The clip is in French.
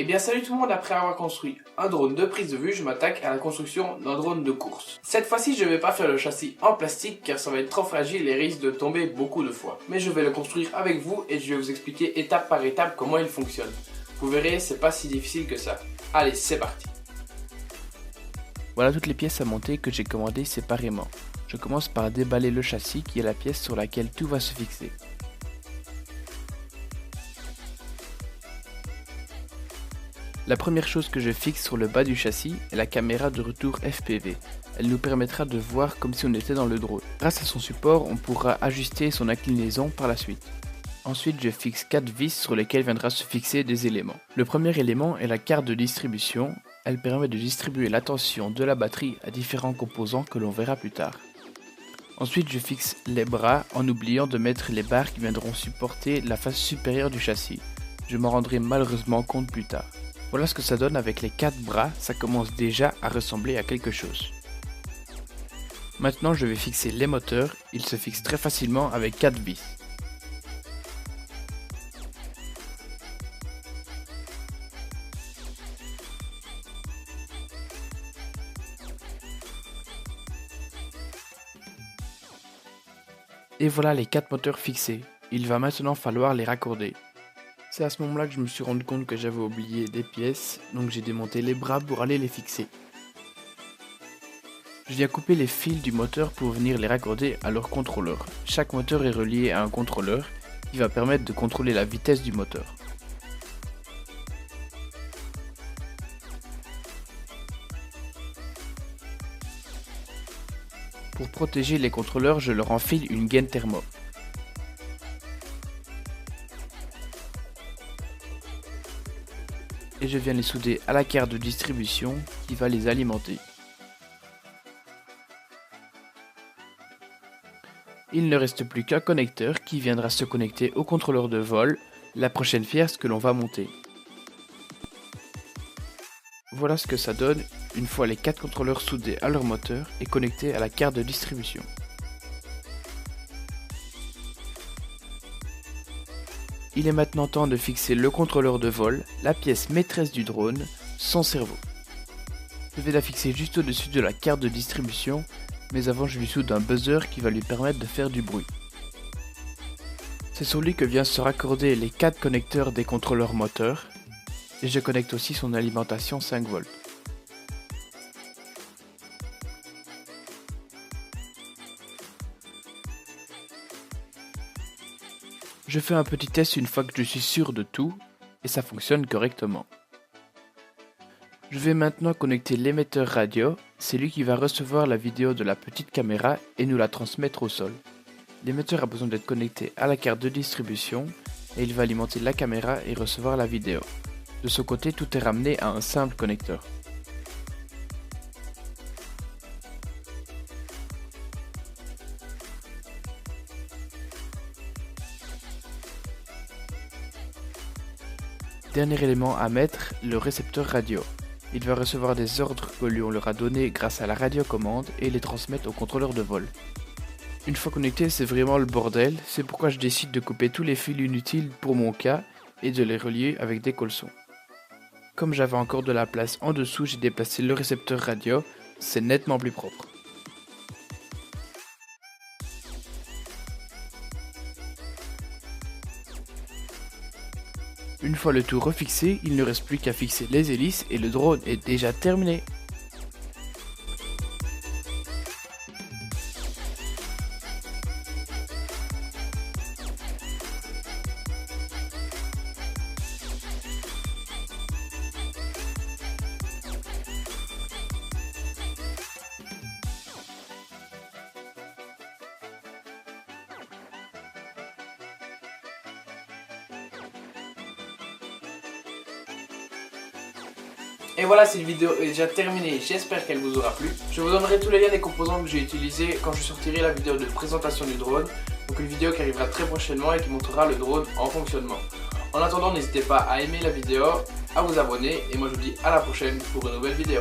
Eh bien salut tout le monde, après avoir construit un drone de prise de vue, je m'attaque à la construction d'un drone de course. Cette fois-ci je ne vais pas faire le châssis en plastique car ça va être trop fragile et risque de tomber beaucoup de fois. Mais je vais le construire avec vous et je vais vous expliquer étape par étape comment il fonctionne. Vous verrez, c'est pas si difficile que ça. Allez, c'est parti. Voilà toutes les pièces à monter que j'ai commandées séparément. Je commence par déballer le châssis qui est la pièce sur laquelle tout va se fixer. La première chose que je fixe sur le bas du châssis est la caméra de retour FPV. Elle nous permettra de voir comme si on était dans le drone. Grâce à son support, on pourra ajuster son inclinaison par la suite. Ensuite, je fixe 4 vis sur lesquelles viendra se fixer des éléments. Le premier élément est la carte de distribution. Elle permet de distribuer la tension de la batterie à différents composants que l'on verra plus tard. Ensuite, je fixe les bras en oubliant de mettre les barres qui viendront supporter la face supérieure du châssis. Je m'en rendrai malheureusement compte plus tard. Voilà ce que ça donne avec les 4 bras, ça commence déjà à ressembler à quelque chose. Maintenant je vais fixer les moteurs, ils se fixent très facilement avec 4 vis. Et voilà les 4 moteurs fixés, il va maintenant falloir les raccorder. C'est à ce moment-là que je me suis rendu compte que j'avais oublié des pièces, donc j'ai démonté les bras pour aller les fixer. Je viens couper les fils du moteur pour venir les raccorder à leur contrôleur. Chaque moteur est relié à un contrôleur qui va permettre de contrôler la vitesse du moteur. Pour protéger les contrôleurs, je leur enfile une gaine thermo. Et je viens les souder à la carte de distribution qui va les alimenter. Il ne reste plus qu'un connecteur qui viendra se connecter au contrôleur de vol, la prochaine pièce que l'on va monter. Voilà ce que ça donne une fois les 4 contrôleurs soudés à leur moteur et connectés à la carte de distribution. Il est maintenant temps de fixer le contrôleur de vol, la pièce maîtresse du drone, son cerveau. Je vais la fixer juste au-dessus de la carte de distribution, mais avant je lui soude un buzzer qui va lui permettre de faire du bruit. C'est sur lui que viennent se raccorder les 4 connecteurs des contrôleurs moteurs, et je connecte aussi son alimentation 5 volts. Je fais un petit test une fois que je suis sûr de tout et ça fonctionne correctement. Je vais maintenant connecter l'émetteur radio, c'est lui qui va recevoir la vidéo de la petite caméra et nous la transmettre au sol. L'émetteur a besoin d'être connecté à la carte de distribution et il va alimenter la caméra et recevoir la vidéo. De ce côté, tout est ramené à un simple connecteur. Dernier élément à mettre, le récepteur radio. Il va recevoir des ordres que lui on leur a donnés grâce à la radiocommande et les transmettre au contrôleur de vol. Une fois connecté, c'est vraiment le bordel, c'est pourquoi je décide de couper tous les fils inutiles pour mon cas et de les relier avec des colsons. Comme j'avais encore de la place en dessous, j'ai déplacé le récepteur radio, c'est nettement plus propre. Une fois le tout refixé, il ne reste plus qu'à fixer les hélices et le drone est déjà terminé. Et voilà, cette vidéo est déjà terminée, j'espère qu'elle vous aura plu. Je vous donnerai tous les liens des composants que j'ai utilisés quand je sortirai la vidéo de présentation du drone. Donc une vidéo qui arrivera très prochainement et qui montrera le drone en fonctionnement. En attendant, n'hésitez pas à aimer la vidéo, à vous abonner et moi je vous dis à la prochaine pour une nouvelle vidéo.